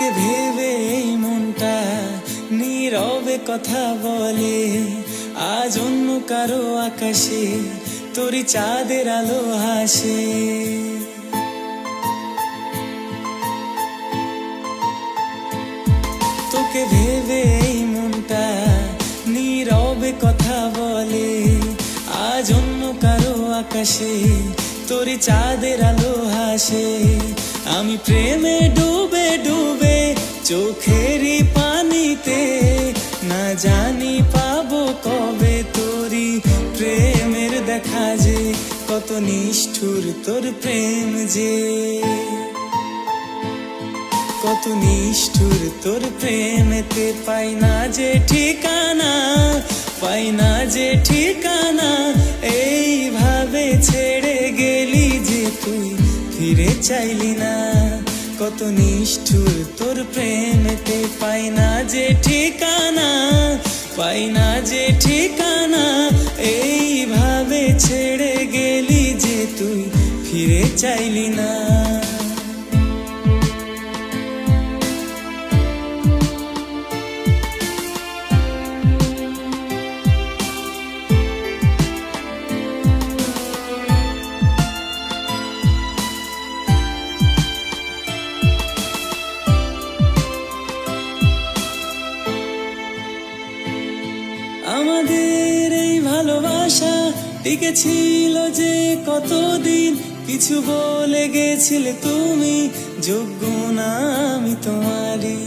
তোকে ভেবে এই মনটা নীরবে কথা বলে, আজ অন্য কারো আকাশে তোরই চাঁদের আলো হাসে। তোকে ভেবে এই মনটা নীরবে কথা বলে, আজ অন্য কারো আকাশে তোরই চাঁদের আলো হাসে। আমি প্রেমে ডুবে ডুবে চোখেরই পানিতে, না জানি পাবো কবে তোরই প্রেমের দেখা যে, কত নিষ্ঠুর তোর প্রেম যে, কত নিষ্ঠুর তোর প্রেমেতে। পাই না যে ঠিকানা, পাই না যে ঠিকানা, এইভাবে ছেড়ে গেলি যে তুই ফিরে চাইলি না। কত নিষ্ঠুর তোর প্রেমেতে, পাই না যে ঠিকানা, পাই না যে ঠিকানা, এইভাবে ছেড়ে গেলি যে তুই ফিরে চাইলি না। আমাদের এই ভালোবাসা টিকে ছিল যে কতদিন, কিছু বলে গেছিলে তুমি, যোগ্য না আমি তোমারই।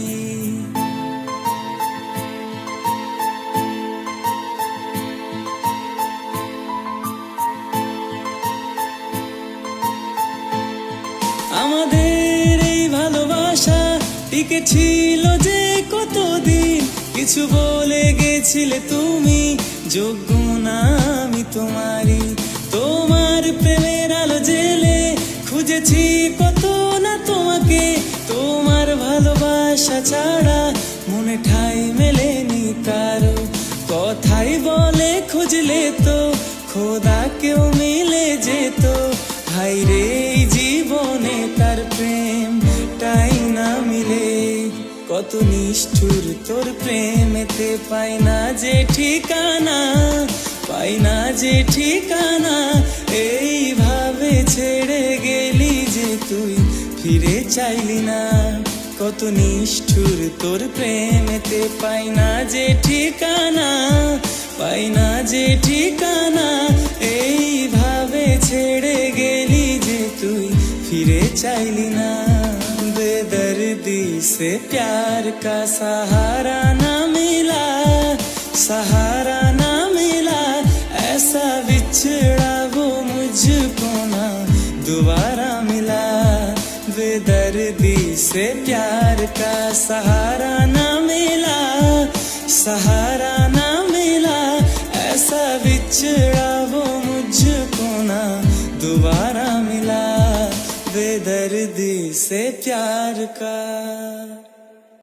আমাদের এই ভালোবাসা টিকে ছিল যে কতদিন, কিছু বলে গেছিলে তুমি, যোগ্য না আমি তোমারই। তোমার প্রেমের আলো জেলে খুঁজেছি কত না তোমাকে, তোমার ভালোবাসা ছাড়া মনে ঠাই মেলেনি কারো। কথাই বলে খুঁজলে তো খোদা কেউ মিলে যেত, হাই রে এই জীবনে তার প্রেম টাই না মিলে। কত নিষ্ঠুর তোর প্রেমেতে, পাই না যে ঠিকানা, পাই না যে ঠিকানা, এইভাবে ছেড়ে গেলি যে তুই ফিরে চাইলি না। কত নিষ্ঠুর তোর প্রেমেতে, পাই না যে ঠিকানা, পাই না যে ঠিকানা, এইভাবে ছেড়ে গেলি যে তুই ফিরে চাইলি না। बेदर्दी से प्यार का सहारा ना मिला, सहारा ना मिला, ऐसा बिछड़ा वो मुझको ना दोबारा मिला। बेदर्दी से प्यार का सहारा ना मिला, सहारा ना मिला, ऐसा बिछड़ा वो मुझको ना दोबारा मिला। बेदर्दी से प्यार का।